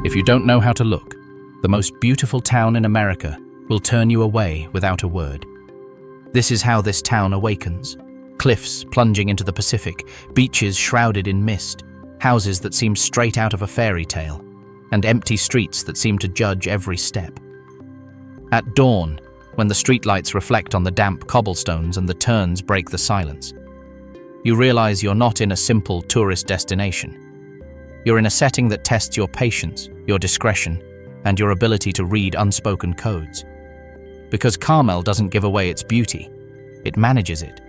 If you don't know how to look, the most beautiful town in America will turn you away without a word. This is how this town awakens. Cliffs plunging into the Pacific, beaches shrouded in mist, houses that seem straight out of a fairy tale, and empty streets that seem to judge every step. At dawn, when the streetlights reflect on the damp cobblestones and the turns break the silence, you realize you're not in a simple tourist destination. You're in a setting that tests your patience, your discretion, and your ability to read unspoken codes. Because Carmel doesn't give away its beauty, it manages it.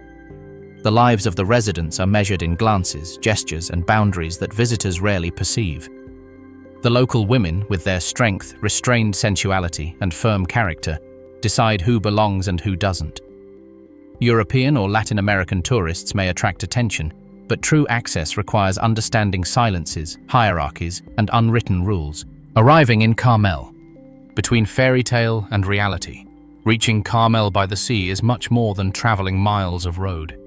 The lives of the residents are measured in glances, gestures, and boundaries that visitors rarely perceive. The local women, with their strength, restrained sensuality, and firm character, decide who belongs and who doesn't. European or Latin American tourists may attract attention, but true access requires understanding silences, hierarchies, and unwritten rules. Arriving in Carmel. Between fairy tale and reality, reaching Carmel-by-the-Sea is much more than traveling miles of road.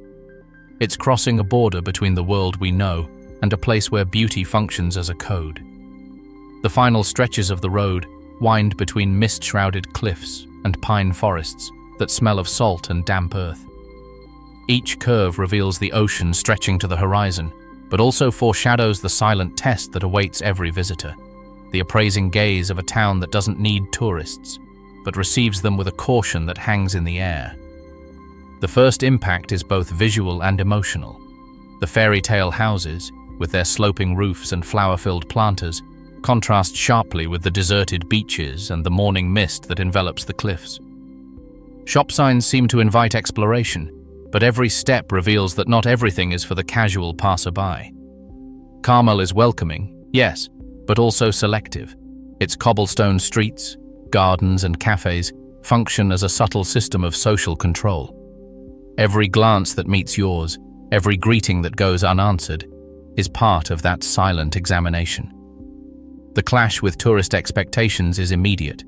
It's crossing a border between the world we know and a place where beauty functions as a code. The final stretches of the road wind between mist-shrouded cliffs and pine forests that smell of salt and damp earth. Each curve reveals the ocean stretching to the horizon, but also foreshadows the silent test that awaits every visitor, the appraising gaze of a town that doesn't need tourists, but receives them with a caution that hangs in the air. The first impact is both visual and emotional. The fairy tale houses, with their sloping roofs and flower-filled planters, contrast sharply with the deserted beaches and the morning mist that envelops the cliffs. Shop signs seem to invite exploration, but every step reveals that not everything is for the casual passerby. Carmel is welcoming, yes, but also selective. Its cobblestone streets, gardens, and cafes function as a subtle system of social control. Every glance that meets yours, every greeting that goes unanswered, is part of that silent examination. The clash with tourist expectations is immediate.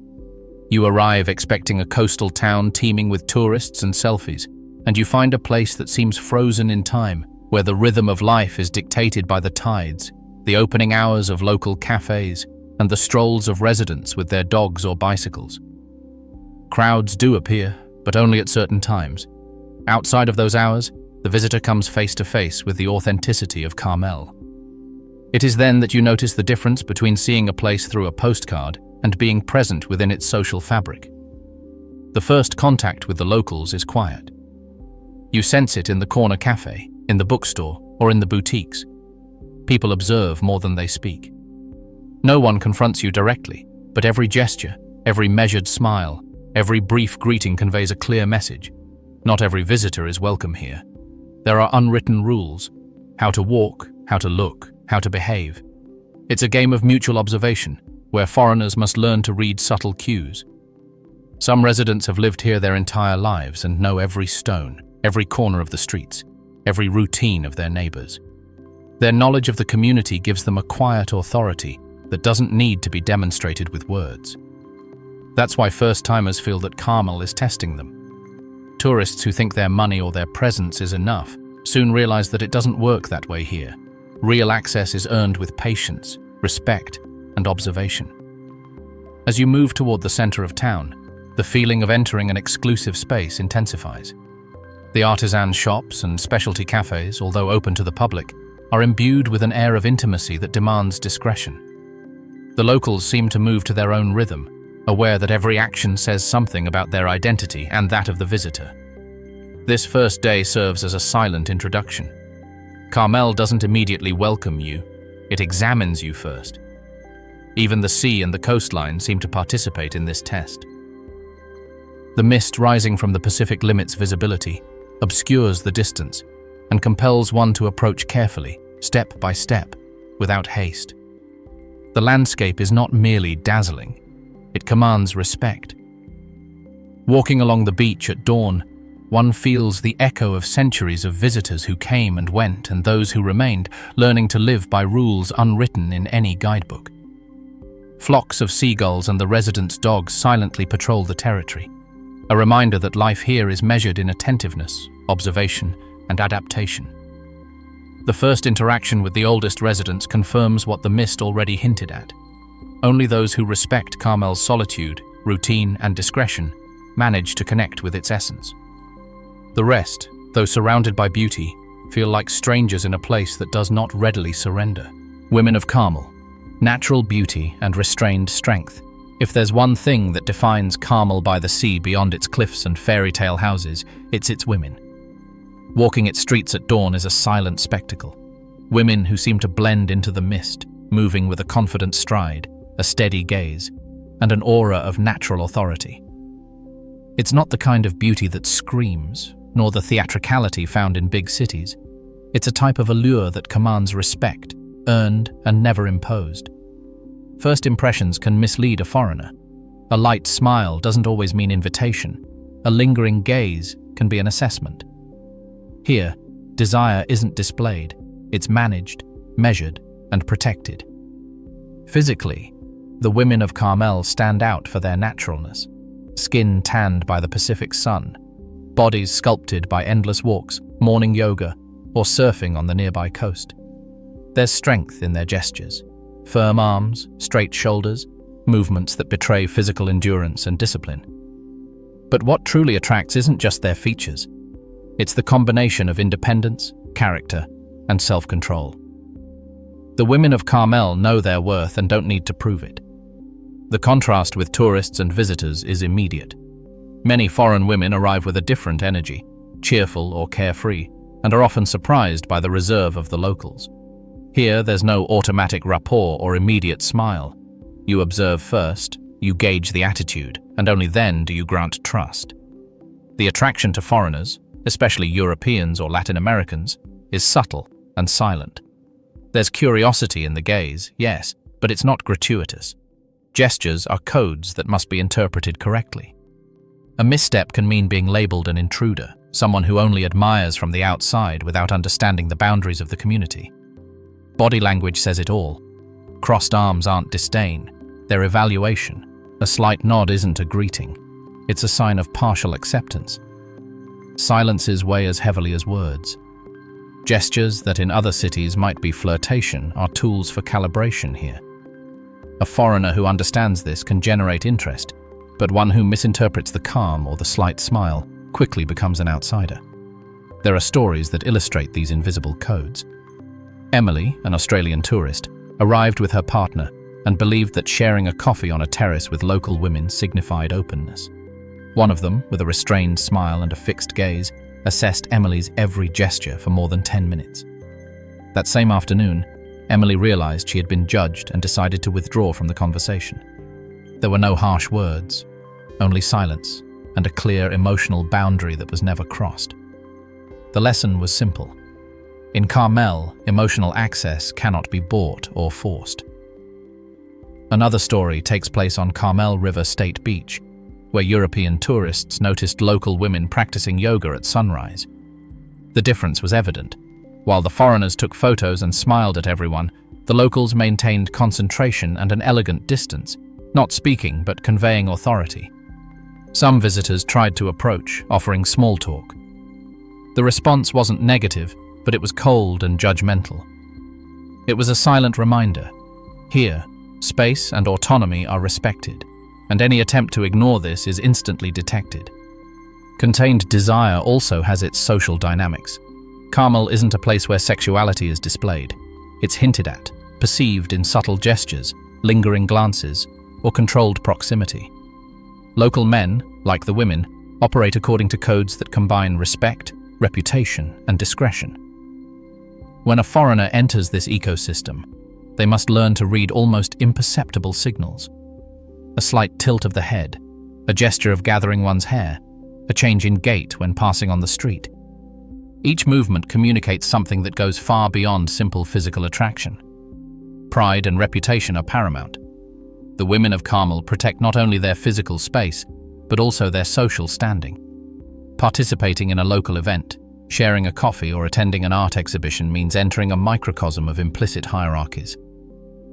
You arrive expecting a coastal town teeming with tourists and selfies, and you find a place that seems frozen in time, where the rhythm of life is dictated by the tides, the opening hours of local cafes, and the strolls of residents with their dogs or bicycles. Crowds do appear, but only at certain times. Outside of those hours, the visitor comes face to face with the authenticity of Carmel. It is then that you notice the difference between seeing a place through a postcard and being present within its social fabric. The first contact with the locals is quiet. You sense it in the corner cafe, in the bookstore, or in the boutiques. People observe more than they speak. No one confronts you directly, but every gesture, every measured smile, every brief greeting conveys a clear message. Not every visitor is welcome here. There are unwritten rules: how to walk, how to look, how to behave. It's a game of mutual observation, where foreigners must learn to read subtle cues. Some residents have lived here their entire lives and know every stone, every corner of the streets, every routine of their neighbors. Their knowledge of the community gives them a quiet authority that doesn't need to be demonstrated with words. That's why first-timers feel that Carmel is testing them. Tourists who think their money or their presence is enough soon realize that it doesn't work that way here. Real access is earned with patience, respect, and observation. As you move toward the center of town, the feeling of entering an exclusive space intensifies. The artisan shops and specialty cafes, although open to the public, are imbued with an air of intimacy that demands discretion. The locals seem to move to their own rhythm, aware that every action says something about their identity and that of the visitor. This first day serves as a silent introduction. Carmel doesn't immediately welcome you, it examines you first. Even the sea and the coastline seem to participate in this test. The mist rising from the Pacific limits visibility obscures the distance and compels one to approach carefully, step by step, without haste. The landscape is not merely dazzling, it commands respect. Walking along the beach at dawn, one feels the echo of centuries of visitors who came and went and those who remained, learning to live by rules unwritten in any guidebook. Flocks of seagulls and the residents' dogs silently patrol the territory, a reminder that life here is measured in attentiveness, observation, and adaptation. The first interaction with the oldest residents confirms what the mist already hinted at. Only those who respect Carmel's solitude, routine, and discretion manage to connect with its essence. The rest, though surrounded by beauty, feel like strangers in a place that does not readily surrender. Women of Carmel, natural beauty and restrained strength. If there's one thing that defines Carmel-by-the-Sea beyond its cliffs and fairy tale houses, it's its women. Walking its streets at dawn is a silent spectacle. Women who seem to blend into the mist, moving with a confident stride, a steady gaze, and an aura of natural authority. It's not the kind of beauty that screams, nor the theatricality found in big cities. It's a type of allure that commands respect, earned and never imposed. First impressions can mislead a foreigner. A light smile doesn't always mean invitation. A lingering gaze can be an assessment. Here, desire isn't displayed. It's managed, measured, and protected. Physically, the women of Carmel stand out for their naturalness. Skin tanned by the Pacific sun, bodies sculpted by endless walks, morning yoga, or surfing on the nearby coast. There's strength in their gestures. Firm arms, straight shoulders, movements that betray physical endurance and discipline. But what truly attracts isn't just their features. It's the combination of independence, character, and self-control. The women of Carmel know their worth and don't need to prove it. The contrast with tourists and visitors is immediate. Many foreign women arrive with a different energy, cheerful or carefree, and are often surprised by the reserve of the locals. Here, there's no automatic rapport or immediate smile. You observe first, you gauge the attitude, and only then do you grant trust. The attraction to foreigners, especially Europeans or Latin Americans, is subtle and silent. There's curiosity in the gaze, yes, but it's not gratuitous. Gestures are codes that must be interpreted correctly. A misstep can mean being labeled an intruder, someone who only admires from the outside without understanding the boundaries of the community. Body language says it all. Crossed arms aren't disdain, they're evaluation. A slight nod isn't a greeting. It's a sign of partial acceptance. Silences weigh as heavily as words. Gestures that in other cities might be flirtation are tools for calibration here. A foreigner who understands this can generate interest, but one who misinterprets the calm or the slight smile quickly becomes an outsider. There are stories that illustrate these invisible codes. Emily, an Australian tourist, arrived with her partner and believed that sharing a coffee on a terrace with local women signified openness. One of them, with a restrained smile and a fixed gaze, assessed Emily's every gesture for more than 10 minutes. That same afternoon, Emily realized she had been judged and decided to withdraw from the conversation. There were no harsh words, only silence and a clear emotional boundary that was never crossed. The lesson was simple. In Carmel, emotional access cannot be bought or forced. Another story takes place on Carmel River State Beach, where European tourists noticed local women practicing yoga at sunrise. The difference was evident. While the foreigners took photos and smiled at everyone, the locals maintained concentration and an elegant distance, not speaking but conveying authority. Some visitors tried to approach, offering small talk. The response wasn't negative, but it was cold and judgmental. It was a silent reminder. Here, space and autonomy are respected, and any attempt to ignore this is instantly detected. Contained desire also has its social dynamics. Carmel isn't a place where sexuality is displayed. It's hinted at, perceived in subtle gestures, lingering glances, or controlled proximity. Local men, like the women, operate according to codes that combine respect, reputation, and discretion. When a foreigner enters this ecosystem, they must learn to read almost imperceptible signals. A slight tilt of the head, a gesture of gathering one's hair, a change in gait when passing on the street. Each movement communicates something that goes far beyond simple physical attraction. Pride and reputation are paramount. The women of Carmel protect not only their physical space, but also their social standing. Participating in a local event, sharing a coffee or attending an art exhibition means entering a microcosm of implicit hierarchies.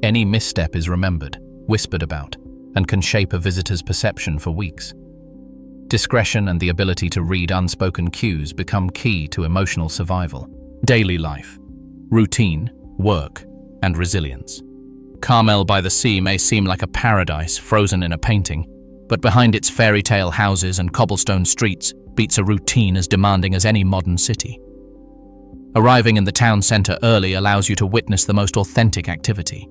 Any misstep is remembered, whispered about, and can shape a visitor's perception for weeks. Discretion and the ability to read unspoken cues become key to emotional survival. Daily life, routine, work, and resilience. Carmel-by-the-Sea may seem like a paradise frozen in a painting, but behind its fairy tale houses and cobblestone streets beats a routine as demanding as any modern city. Arriving in the town centre early allows you to witness the most authentic activity.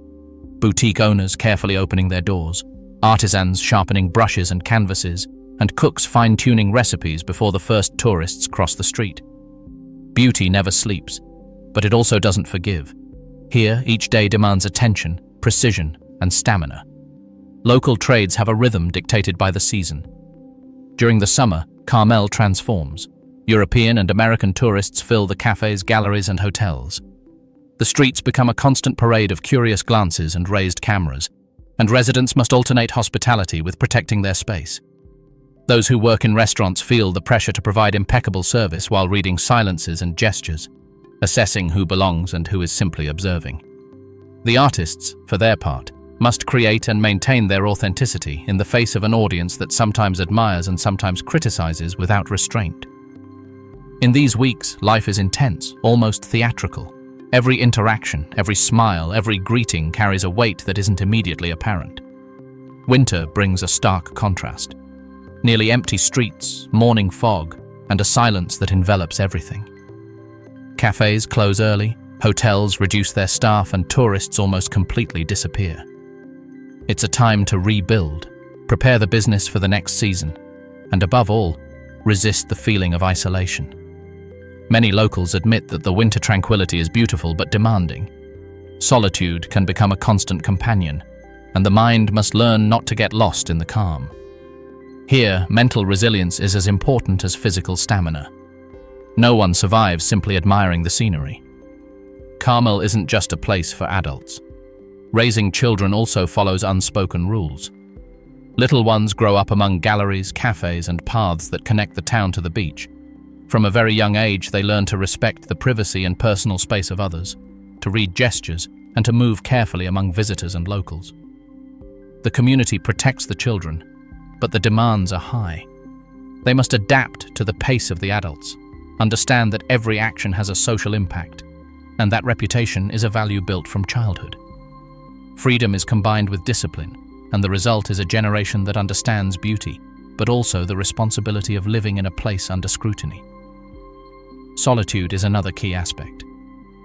Boutique owners carefully opening their doors, artisans sharpening brushes and canvases, and cooks fine-tuning recipes before the first tourists cross the street. Beauty never sleeps, but it also doesn't forgive. Here, each day demands attention, precision, and stamina. Local trades have a rhythm dictated by the season. During the summer, Carmel transforms. European and American tourists fill the cafes, galleries, and hotels. The streets become a constant parade of curious glances and raised cameras, and residents must alternate hospitality with protecting their space. Those who work in restaurants feel the pressure to provide impeccable service while reading silences and gestures, assessing who belongs and who is simply observing. The artists, for their part, must create and maintain their authenticity in the face of an audience that sometimes admires and sometimes criticizes without restraint. In these weeks, life is intense, almost theatrical. Every interaction, every smile, every greeting carries a weight that isn't immediately apparent. Winter brings a stark contrast. Nearly empty streets, morning fog, and a silence that envelops everything. Cafes close early, hotels reduce their staff, and tourists almost completely disappear. It's a time to rebuild, prepare the business for the next season, and above all, resist the feeling of isolation. Many locals admit that the winter tranquility is beautiful but demanding. Solitude can become a constant companion, and the mind must learn not to get lost in the calm. Here, mental resilience is as important as physical stamina. No one survives simply admiring the scenery. Carmel isn't just a place for adults. Raising children also follows unspoken rules. Little ones grow up among galleries, cafes, and paths that connect the town to the beach. From a very young age, they learn to respect the privacy and personal space of others, to read gestures, and to move carefully among visitors and locals. The community protects the children, but the demands are high. They must adapt to the pace of the adults, understand that every action has a social impact, and that reputation is a value built from childhood. Freedom is combined with discipline, and the result is a generation that understands beauty, but also the responsibility of living in a place under scrutiny. Solitude is another key aspect.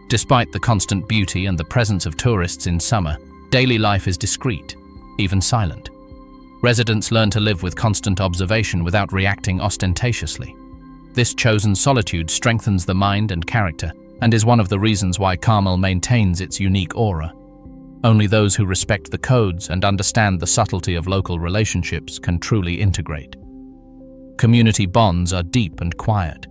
Despite the constant beauty and the presence of tourists in summer, daily life is discreet, even silent. Residents learn to live with constant observation without reacting ostentatiously. This chosen solitude strengthens the mind and character, and is one of the reasons why Carmel maintains its unique aura. Only those who respect the codes and understand the subtlety of local relationships can truly integrate. Community bonds are deep and quiet.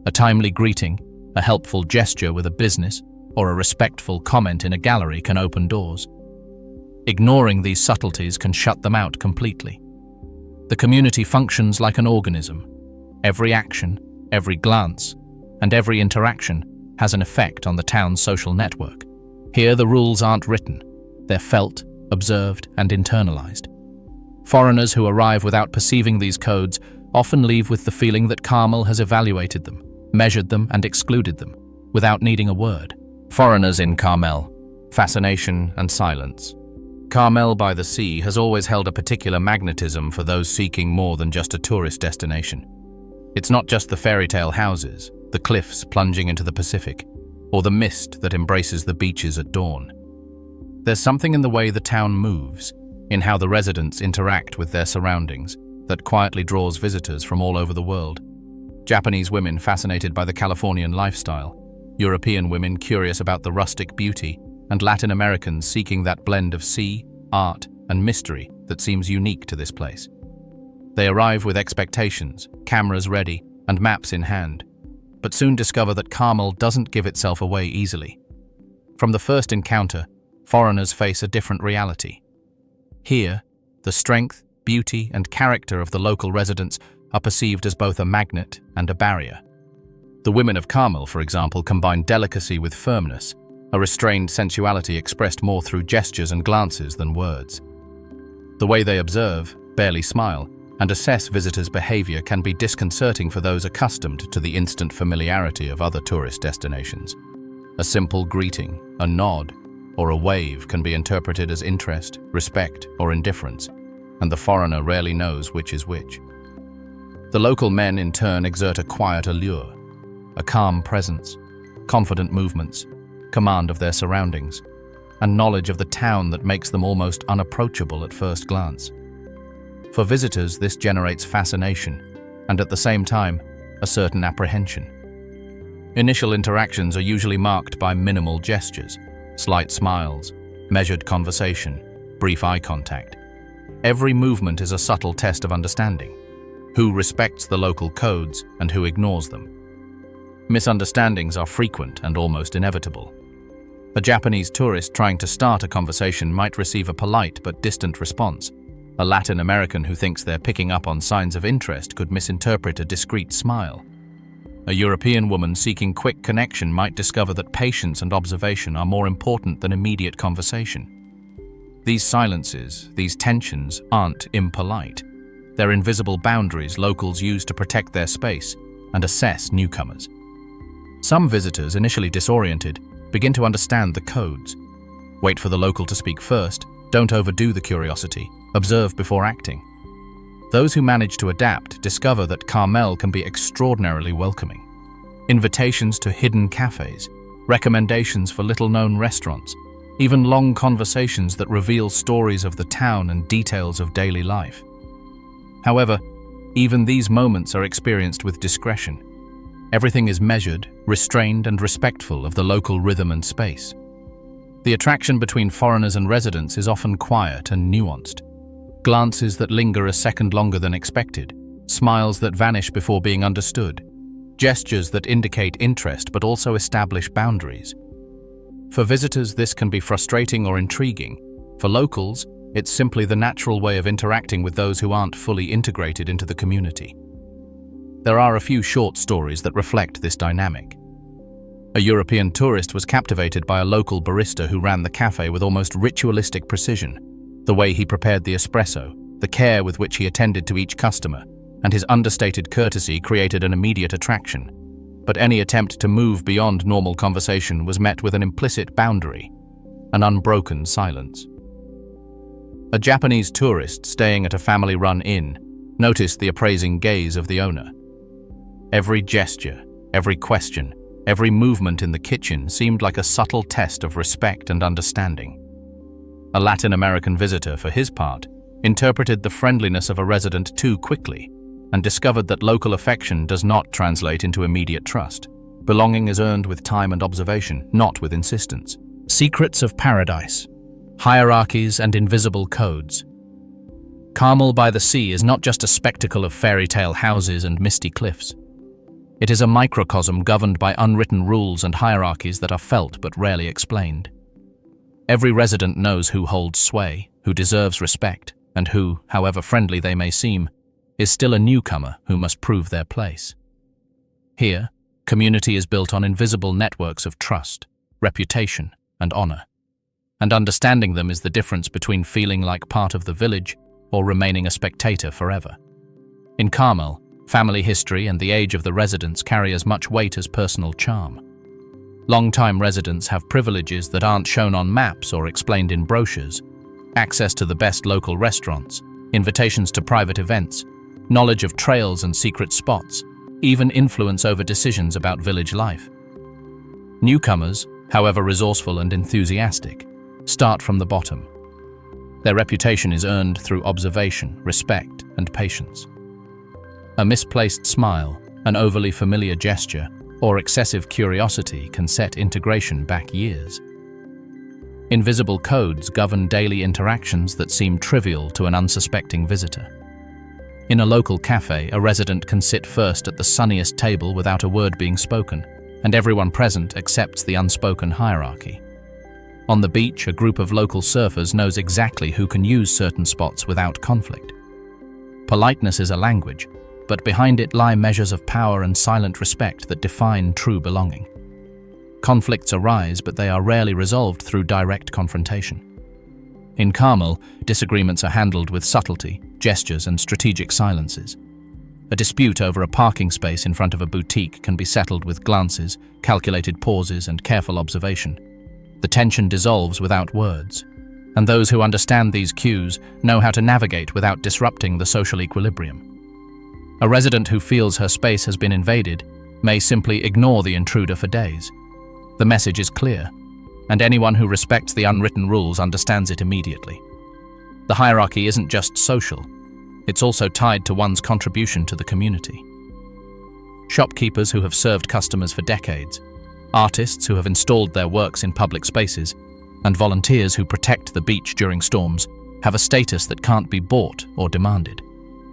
A timely greeting, a helpful gesture with a business, or a respectful comment in a gallery can open doors. Ignoring these subtleties can shut them out completely. The community functions like an organism. Every action, every glance, and every interaction has an effect on the town's social network. Here, the rules aren't written. They're felt, observed, and internalized. Foreigners who arrive without perceiving these codes often leave with the feeling that Carmel has evaluated them, measured them, and excluded them, without needing a word. Foreigners in Carmel, fascination and silence. Carmel-by-the-Sea has always held a particular magnetism for those seeking more than just a tourist destination. It's not just the fairy tale houses, the cliffs plunging into the Pacific, or the mist that embraces the beaches at dawn. There's something in the way the town moves, in how the residents interact with their surroundings, that quietly draws visitors from all over the world. Japanese women fascinated by the Californian lifestyle, European women curious about the rustic beauty, and Latin Americans seeking that blend of sea, art, and mystery that seems unique to this place. They arrive with expectations, cameras ready, and maps in hand, but soon discover that Carmel doesn't give itself away easily. From the first encounter, foreigners face a different reality. Here, the strength, beauty, and character of the local residents are perceived as both a magnet and a barrier. The women of Carmel, for example, combine delicacy with firmness, a restrained sensuality expressed more through gestures and glances than words. The way they observe, barely smile, and assess visitors' behavior can be disconcerting for those accustomed to the instant familiarity of other tourist destinations. A simple greeting, a nod, or a wave can be interpreted as interest, respect, or indifference, and the foreigner rarely knows which is which. The local men in turn exert a quiet allure, a calm presence, confident movements, command of their surroundings, and knowledge of the town that makes them almost unapproachable at first glance. For visitors, this generates fascination, and at the same time, a certain apprehension. Initial interactions are usually marked by minimal gestures, slight smiles, measured conversation, brief eye contact. Every movement is a subtle test of understanding, who respects the local codes and who ignores them. Misunderstandings are frequent and almost inevitable. A Japanese tourist trying to start a conversation might receive a polite but distant response. A Latin American who thinks they're picking up on signs of interest could misinterpret a discreet smile. A European woman seeking quick connection might discover that patience and observation are more important than immediate conversation. These silences, these tensions, aren't impolite. They're invisible boundaries locals use to protect their space and assess newcomers. Some visitors, initially disoriented, begin to understand the codes. Wait for the local to speak first, don't overdo the curiosity, observe before acting. Those who manage to adapt discover that Carmel can be extraordinarily welcoming. Invitations to hidden cafes, recommendations for little-known restaurants, even long conversations that reveal stories of the town and details of daily life. However, even these moments are experienced with discretion. Everything is measured, restrained, and respectful of the local rhythm and space. The attraction between foreigners and residents is often quiet and nuanced. Glances that linger a second longer than expected, smiles that vanish before being understood, gestures that indicate interest but also establish boundaries. For visitors, this can be frustrating or intriguing. For locals, it's simply the natural way of interacting with those who aren't fully integrated into the community. There are a few short stories that reflect this dynamic. A European tourist was captivated by a local barista who ran the cafe with almost ritualistic precision. The way he prepared the espresso, the care with which he attended to each customer, and his understated courtesy created an immediate attraction. But any attempt to move beyond normal conversation was met with an implicit boundary, an unbroken silence. A Japanese tourist staying at a family-run inn noticed the appraising gaze of the owner. Every gesture, every question, every movement in the kitchen seemed like a subtle test of respect and understanding. A Latin American visitor, for his part, interpreted the friendliness of a resident too quickly and discovered that local affection does not translate into immediate trust. Belonging is earned with time and observation, not with insistence. Secrets of paradise, hierarchies and invisible codes. Carmel-by-the-Sea is not just a spectacle of fairy tale houses and misty cliffs. It is a microcosm governed by unwritten rules and hierarchies that are felt but rarely explained. Every resident knows who holds sway, who deserves respect, and who, however friendly they may seem, is still a newcomer who must prove their place. Here, community is built on invisible networks of trust, reputation, and honor. And understanding them is the difference between feeling like part of the village or remaining a spectator forever. In Carmel, family history and the age of the residents carry as much weight as personal charm. Long-time residents have privileges that aren't shown on maps or explained in brochures: access to the best local restaurants, invitations to private events, knowledge of trails and secret spots, even influence over decisions about village life. Newcomers, however resourceful and enthusiastic, start from the bottom. Their reputation is earned through observation, respect, and patience. A misplaced smile, an overly familiar gesture, or excessive curiosity can set integration back years. Invisible codes govern daily interactions that seem trivial to an unsuspecting visitor. In a local cafe, a resident can sit first at the sunniest table without a word being spoken, and everyone present accepts the unspoken hierarchy. On the beach, a group of local surfers knows exactly who can use certain spots without conflict. Politeness is a language, but behind it lie measures of power and silent respect that define true belonging. Conflicts arise, but they are rarely resolved through direct confrontation. In Carmel, disagreements are handled with subtlety, gestures, and strategic silences. A dispute over a parking space in front of a boutique can be settled with glances, calculated pauses, and careful observation. The tension dissolves without words, and those who understand these cues know how to navigate without disrupting the social equilibrium. A resident who feels her space has been invaded may simply ignore the intruder for days. The message is clear, and anyone who respects the unwritten rules understands it immediately. The hierarchy isn't just social, it's also tied to one's contribution to the community. Shopkeepers who have served customers for decades, artists who have installed their works in public spaces, and volunteers who protect the beach during storms have a status that can't be bought or demanded.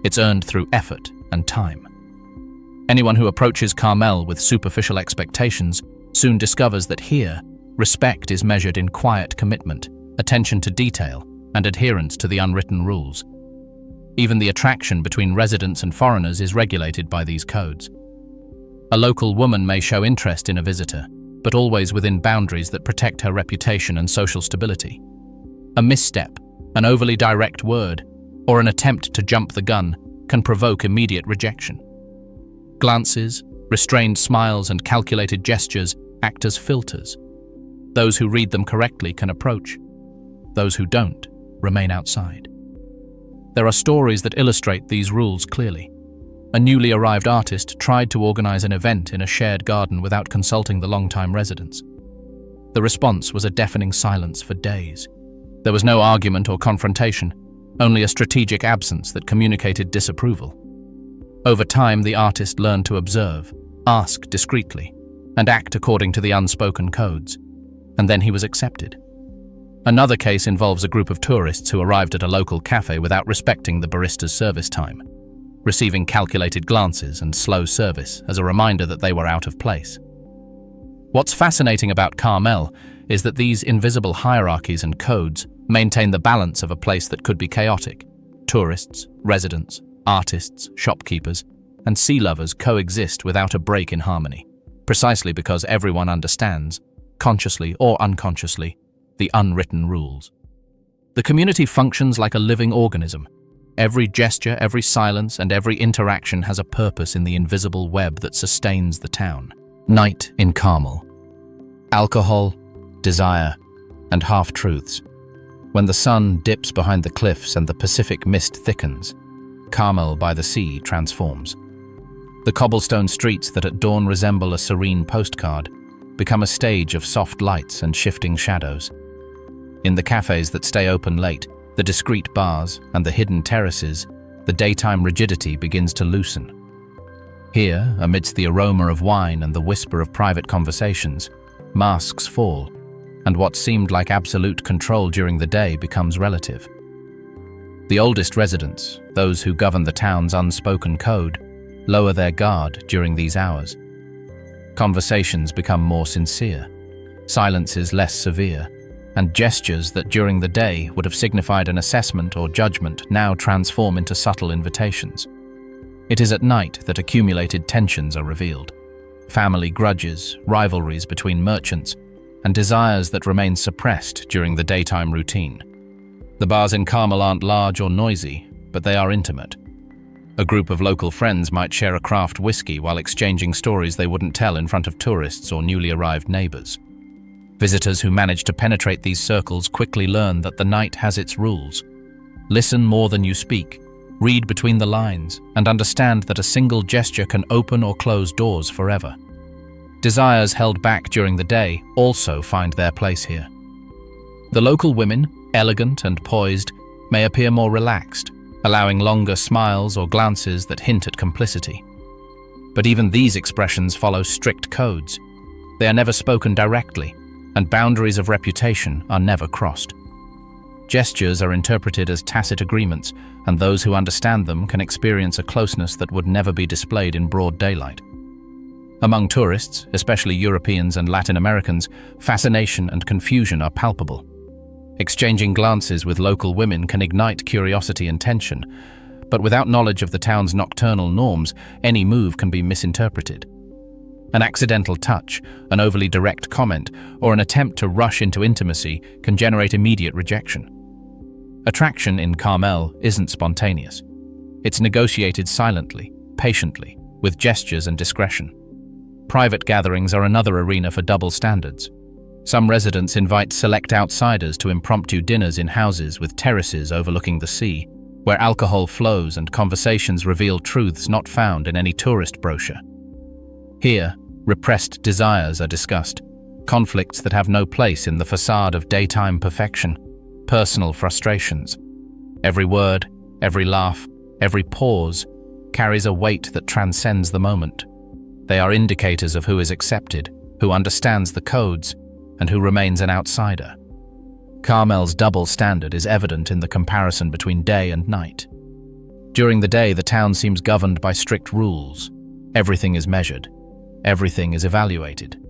It's earned through effort and time. Anyone who approaches Carmel with superficial expectations soon discovers that here, respect is measured in quiet commitment, attention to detail, and adherence to the unwritten rules. Even the attraction between residents and foreigners is regulated by these codes. A local woman may show interest in a visitor, but always within boundaries that protect her reputation and social stability. A misstep, an overly direct word, or an attempt to jump the gun can provoke immediate rejection. Glances, restrained smiles, and calculated gestures act as filters. Those who read them correctly can approach. Those who don't remain outside. There are stories that illustrate these rules clearly. A newly arrived artist tried to organize an event in a shared garden without consulting the long-time residents. The response was a deafening silence for days. There was no argument or confrontation, only a strategic absence that communicated disapproval. Over time, the artist learned to observe, ask discreetly, and act according to the unspoken codes, and then he was accepted. Another case involves a group of tourists who arrived at a local cafe without respecting the barista's service time, receiving calculated glances and slow service as a reminder that they were out of place. What's fascinating about Carmel is that these invisible hierarchies and codes maintain the balance of a place that could be chaotic. Tourists, residents, artists, shopkeepers, and sea lovers coexist without a break in harmony, precisely because everyone understands, consciously or unconsciously, the unwritten rules. The community functions like a living organism. Every gesture, every silence, and every interaction has a purpose in the invisible web that sustains the town. Night in Carmel. Alcohol, desire, and half-truths. When the sun dips behind the cliffs and the Pacific mist thickens, Carmel-by-the-Sea transforms. The cobblestone streets that at dawn resemble a serene postcard become a stage of soft lights and shifting shadows. In the cafes that stay open late, the discreet bars, and the hidden terraces, the daytime rigidity begins to loosen. Here, amidst the aroma of wine and the whisper of private conversations, masks fall, and what seemed like absolute control during the day becomes relative. The oldest residents, those who govern the town's unspoken code, lower their guard during these hours. Conversations become more sincere, silences less severe, and gestures that during the day would have signified an assessment or judgment now transform into subtle invitations. It is at night that accumulated tensions are revealed. Family grudges, rivalries between merchants, and desires that remain suppressed during the daytime routine. The bars in Carmel aren't large or noisy, but they are intimate. A group of local friends might share a craft whiskey while exchanging stories they wouldn't tell in front of tourists or newly arrived neighbors. Visitors who manage to penetrate these circles quickly learn that the night has its rules. Listen more than you speak, read between the lines, and understand that a single gesture can open or close doors forever. Desires held back during the day also find their place here. The local women, elegant and poised, may appear more relaxed, allowing longer smiles or glances that hint at complicity. But even these expressions follow strict codes. They are never spoken directly, and boundaries of reputation are never crossed. Gestures are interpreted as tacit agreements, and those who understand them can experience a closeness that would never be displayed in broad daylight. Among tourists, especially Europeans and Latin Americans, fascination and confusion are palpable. Exchanging glances with local women can ignite curiosity and tension, but without knowledge of the town's nocturnal norms, any move can be misinterpreted. An accidental touch, an overly direct comment, or an attempt to rush into intimacy can generate immediate rejection. Attraction in Carmel isn't spontaneous. It's negotiated silently, patiently, with gestures and discretion. Private gatherings are another arena for double standards. Some residents invite select outsiders to impromptu dinners in houses with terraces overlooking the sea, where alcohol flows and conversations reveal truths not found in any tourist brochure. Here, repressed desires are discussed, conflicts that have no place in the facade of daytime perfection, personal frustrations. Every word, every laugh, every pause carries a weight that transcends the moment. They are indicators of who is accepted, who understands the codes, and who remains an outsider. Carmel's double standard is evident in the comparison between day and night. During the day, the town seems governed by strict rules. Everything is measured. Everything is evaluated.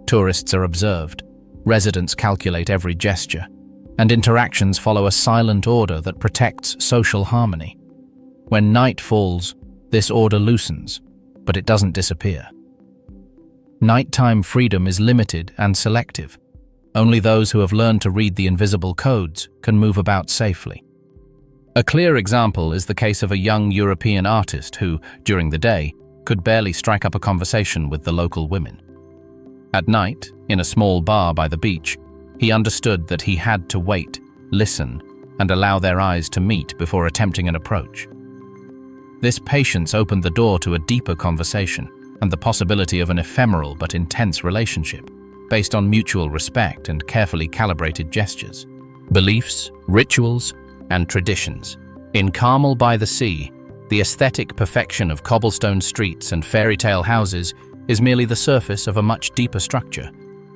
Tourists are observed. Residents calculate every gesture, and interactions follow a silent order that protects social harmony. When night falls, this order loosens, but it doesn't disappear. Nighttime freedom is limited and selective. Only those who have learned to read the invisible codes can move about safely. A clear example is the case of a young European artist who, during the day, could barely strike up a conversation with the local women. At night, in a small bar by the beach, he understood that he had to wait, listen, and allow their eyes to meet before attempting an approach. This patience opened the door to a deeper conversation and the possibility of an ephemeral but intense relationship, based on mutual respect and carefully calibrated gestures. Beliefs, rituals, and traditions. In Carmel-by-the-Sea, the aesthetic perfection of cobblestone streets and fairy tale houses is merely the surface of a much deeper structure,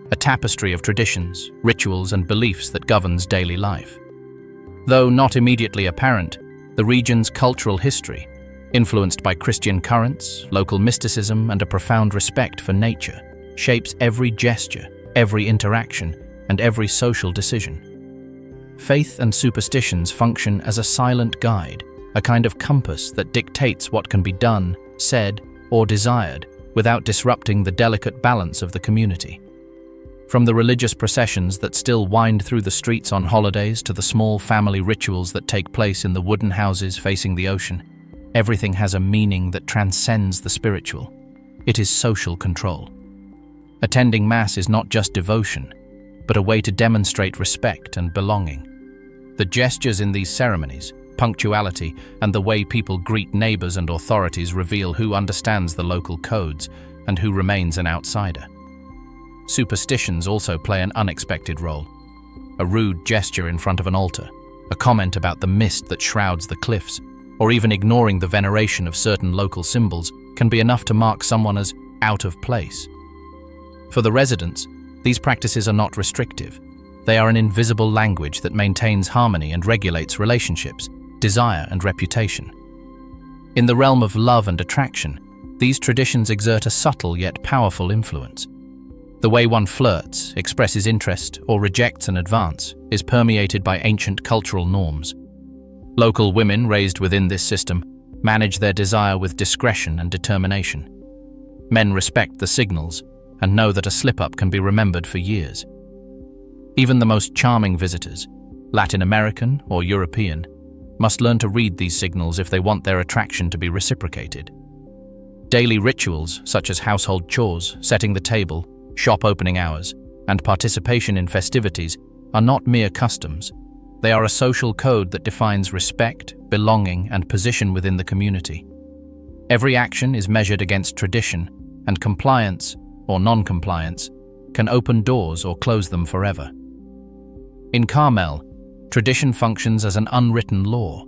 a tapestry of traditions, rituals, and beliefs that governs daily life. Though not immediately apparent, the region's cultural history, influenced by Christian currents, local mysticism, and a profound respect for nature, shapes every gesture, every interaction, and every social decision. Faith and superstitions function as a silent guide, a kind of compass that dictates what can be done, said, or desired without disrupting the delicate balance of the community. From the religious processions that still wind through the streets on holidays to the small family rituals that take place in the wooden houses facing the ocean, everything has a meaning that transcends the spiritual. It is social control. Attending Mass is not just devotion, but a way to demonstrate respect and belonging. The gestures in these ceremonies, punctuality, and the way people greet neighbors and authorities reveal who understands the local codes and who remains an outsider. Superstitions also play an unexpected role. A rude gesture in front of an altar, a comment about the mist that shrouds the cliffs, or even ignoring the veneration of certain local symbols can be enough to mark someone as out of place. For the residents, these practices are not restrictive. They are an invisible language that maintains harmony and regulates relationships, desire, and reputation. In the realm of love and attraction, these traditions exert a subtle yet powerful influence. The way one flirts, expresses interest, or rejects an advance is permeated by ancient cultural norms. Local women raised within this system manage their desire with discretion and determination. Men respect the signals and know that a slip-up can be remembered for years. Even the most charming visitors, Latin American or European, must learn to read these signals if they want their attraction to be reciprocated. Daily rituals such as household chores, setting the table, shop opening hours, and participation in festivities are not mere customs. They are a social code that defines respect, belonging, and position within the community. Every action is measured against tradition, and compliance, or non-compliance, can open doors or close them forever. In Carmel, tradition functions as an unwritten law.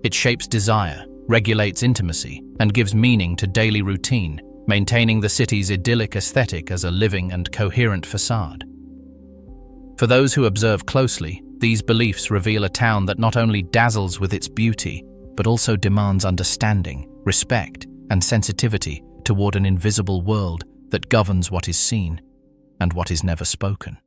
It shapes desire, regulates intimacy, and gives meaning to daily routine, maintaining the city's idyllic aesthetic as a living and coherent facade. For those who observe closely, these beliefs reveal a town that not only dazzles with its beauty, but also demands understanding, respect, and sensitivity toward an invisible world that governs what is seen and what is never spoken.